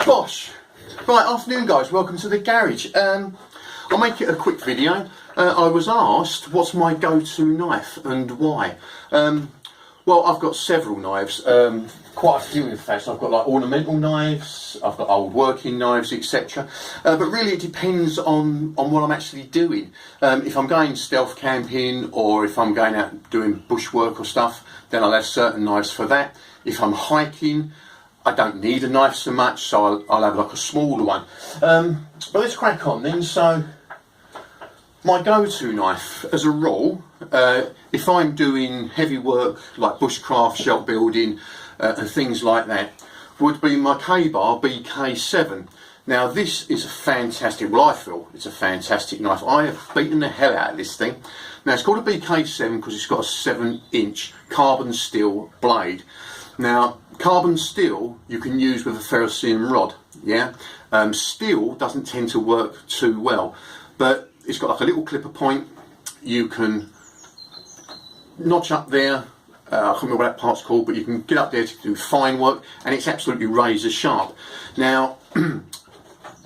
Bosh! Right, afternoon guys, welcome to the garage. I'll make it a quick video. I was asked what's my go-to knife and why. Well, I've got several knives, quite a few in fact. I've got like ornamental knives, I've got old working knives, etc. But really it depends on what I'm actually doing. If I'm going stealth camping or if I'm going out doing bushwork or stuff, then I'll have certain knives for that. If I'm hiking, I don't need a knife so much, so I'll have like a smaller one. But let's crack on then. So my go-to knife, as a rule, if I'm doing heavy work like bushcraft, shelter building and things like that, would be my Ka-Bar BK7. Now this is a fantastic, well I feel it's a fantastic knife. I have beaten the hell out of this thing. Now it's called a BK7 because it's got a 7-inch carbon steel blade. Now carbon steel you can use with a ferrocerium rod, yeah? Steel doesn't tend to work too well, but it's got like a little clipper point. You can notch up there, I can't remember what that part's called, but you can get up there to do fine work and it's absolutely razor sharp. Now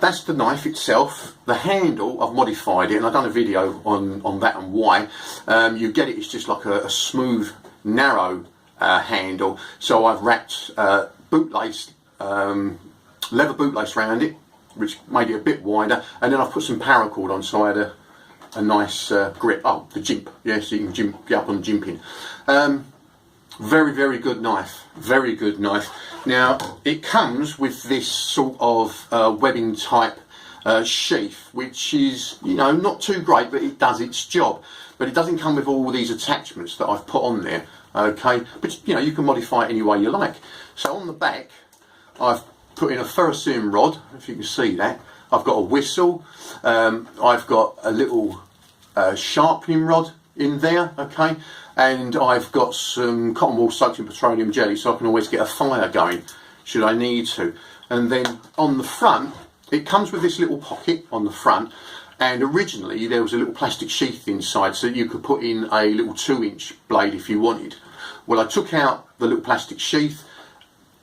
that's the knife itself. The handle, I've modified it and I've done a video on that and why. You get it, it's just like a smooth, narrow handle. So I've wrapped bootlace, leather bootlace around it, which made it a bit wider, and then I've put some paracord on so I had a nice grip. Oh, the jimp, yeah, so you can get up on jimping. Very, very good knife, very good knife. Now it comes with this sort of webbing type sheath, which is, you know, not too great, but it does its job. But it doesn't come with all these attachments that I've put on there, okay? But you know, you can modify it any way you like. So on the back, I've put in a ferrocerium rod, if you can see that. I've got a whistle, I've got a little sharpening rod in there, okay, and I've got some cotton wool soaked in petroleum jelly so I can always get a fire going should I need to. And then on the front, it comes with this little pocket on the front, and originally there was a little plastic sheath inside so you could put in a little 2-inch blade if you wanted. Well, I took out the little plastic sheath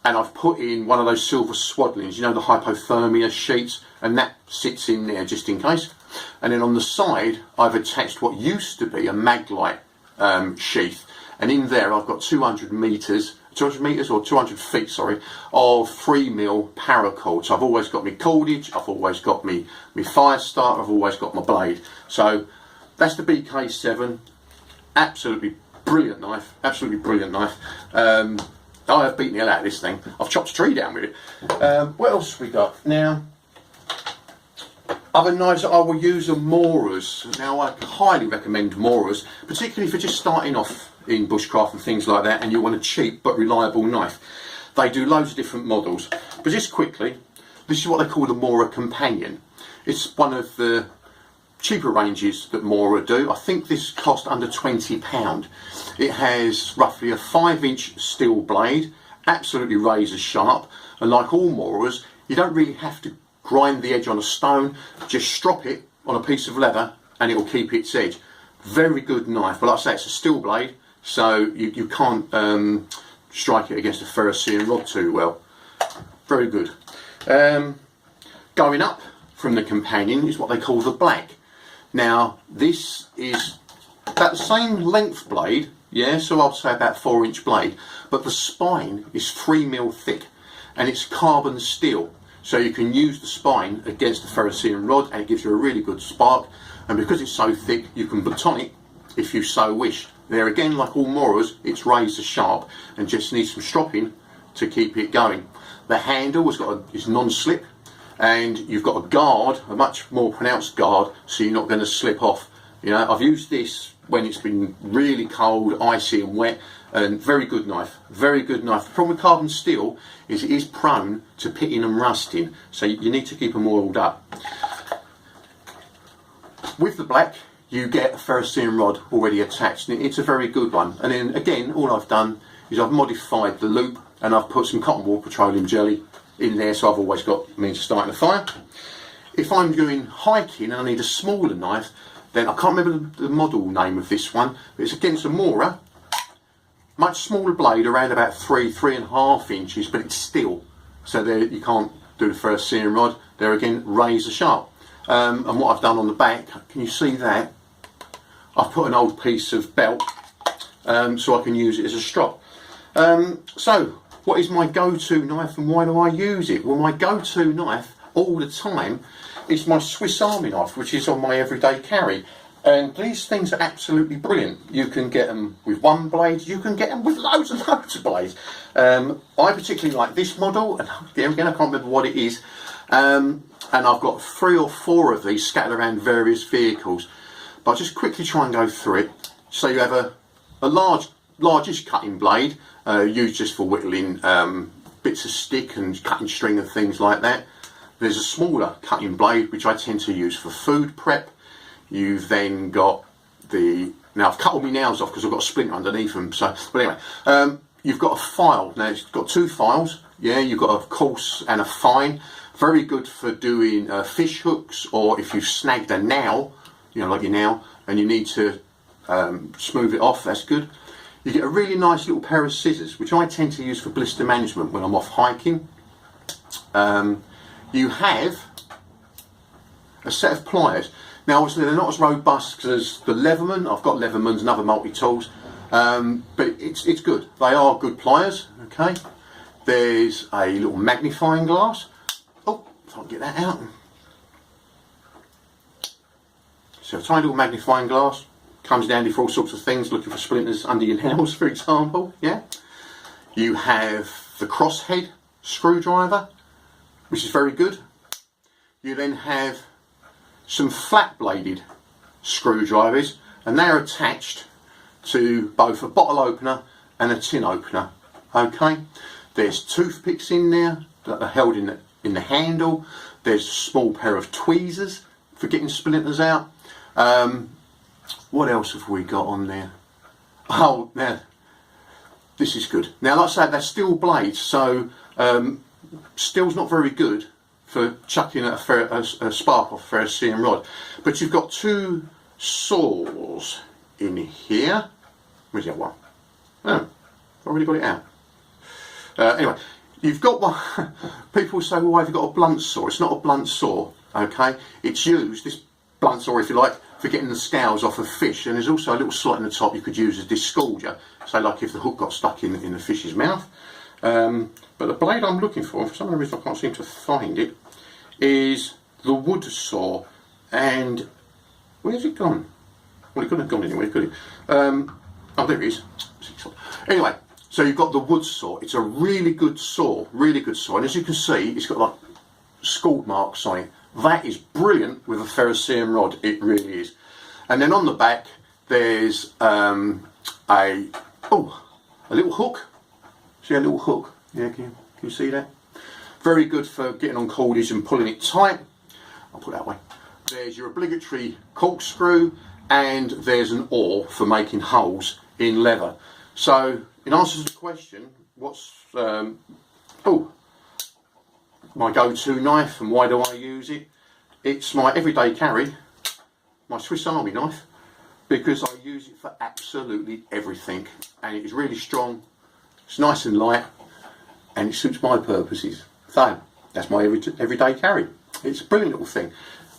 and I've put in one of those silver swaddlings, you know, the hypothermia sheets, and that sits in there just in case. And then on the side I've attached what used to be a Maglite sheath, and in there I've got 200 metres or 200 feet, sorry, of 3mm paracord. So I've always got my cordage, I've always got my fire starter, I've always got my blade. So that's the BK7. Absolutely brilliant knife, absolutely brilliant knife. I have beaten the hell out of this thing. I've chopped a tree down with it. What else have we got? Now, other knives that I will use are Moras. Now, I highly recommend Moras, particularly if you're just starting off in bushcraft and things like that and you want a cheap but reliable knife. They do loads of different models. But just quickly, this is what they call the Mora Companion. It's one of the cheaper ranges that Mora do. I think this cost under £20. It has roughly a 5-inch steel blade, absolutely razor sharp, and like all Moras, you don't really have to grind the edge on a stone, just strop it on a piece of leather and it will keep its edge. Very good knife, but like I say, it's a steel blade, so you can't strike it against a ferrocerium rod too well. Very good. Going up from the Companion is what they call the Black. Now this is about the same length blade, yeah, so I'll say about 4-inch blade, but the spine is 3mm thick and it's carbon steel, so you can use the spine against the ferrocerium rod and it gives you a really good spark, and because it's so thick you can baton it if you so wish. There again, like all Moras, it's razor sharp and just needs some stropping to keep it going. The handle is non-slip, and you've got a guard, a much more pronounced guard, so you're not going to slip off. You know, I've used this when it's been really cold, icy and wet, and very good knife, very good knife. The problem with carbon steel is it is prone to pitting and rusting, so you need to keep them oiled up. With the Black, you get a ferrocerium rod already attached, and it's a very good one. And then again, all I've done is I've modified the loop and I've put some cotton wool petroleum jelly in there, so I've always got means of starting a fire. If I'm doing hiking and I need a smaller knife, then I can't remember the model name of this one, but it's against a Mora, much smaller blade, around about 3.5 inches, but it's steel. so there you can't do the ferrous searing rod. There again, razor sharp. And what I've done on the back, can you see that? I've put an old piece of belt so I can use it as a strop. So what is my go-to knife and why do I use it? Well, my go-to knife all the time is my Swiss Army knife, which is on my everyday carry. And these things are absolutely brilliant. You can get them with one blade, you can get them with loads and loads of blades. I particularly like this model, and there again I can't remember what it is. And I've got 3 or 4 of these scattered around various vehicles. But I'll just quickly try and go through it. So you have a largish cutting blade, used just for whittling bits of stick and cutting string and things like that. There's a smaller cutting blade which I tend to use for food prep. You've then got now I've cut all my nails off because I've got a splinter underneath them. So, but anyway, you've got a file. Now it's got 2 files. Yeah, you've got a coarse and a fine. Very good for doing fish hooks, or if you've snagged a nail, you know, like your nail, and you need to smooth it off. That's good. You get a really nice little pair of scissors, which I tend to use for blister management when I'm off hiking. You have a set of pliers. Now obviously they're not as robust as the Leatherman. I've got Leathermans and other multi-tools, but it's good. They are good pliers, okay. There's a little magnifying glass. Oh, if I can get that out. So a tiny little magnifying glass. Comes handy for all sorts of things, looking for splinters under your nails, for example, yeah. You have the crosshead screwdriver, which is very good. You then have some flat-bladed screwdrivers, and they're attached to both a bottle opener and a tin opener, okay. There's toothpicks in there that are held in the handle. There's a small pair of tweezers for getting splinters out. What else have we got on there? Oh, now this is good. Now, like I say, they're steel blades, so steel's not very good for chucking a spark off a ferrous searing rod. But you've got 2 saws in here. Where's the other one? Oh, I've already got it out. Anyway, you've got one. People say, well, why have you got a blunt saw? It's not a blunt saw, okay? It's used, this blunt saw, if you like, for getting the scales off of fish, and there's also a little slot in the top you could use as disgorger, so like if the hook got stuck in the fish's mouth. But the blade I'm looking for some reason I can't seem to find it, is the wood saw. And where's it gone? Well, it couldn't have gone anywhere, could it? Oh, there it is. Anyway, so you've got the wood saw. It's a really good saw, and as you can see, it's got like scald marks on it. That is brilliant with a ferrous searing rod, it really is. And then on the back there's a little hook. See a little hook? Yeah, can you see that? Very good for getting on cordage and pulling it tight. I'll put it that way. There's your obligatory corkscrew, and there's an oar for making holes in leather. So in answer to the question, what's my go-to knife and why do I use it? It's my everyday carry, my Swiss Army knife, because I use it for absolutely everything, and it is really strong, it's nice and light, and it suits my purposes. So that's my everyday carry. It's a brilliant little thing.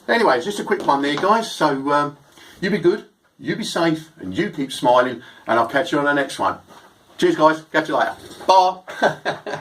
Anyway, it's just a quick one there, guys. So you be good, you be safe, and you keep smiling, and I'll catch you on the next one. Cheers, guys. Catch you later. Bye.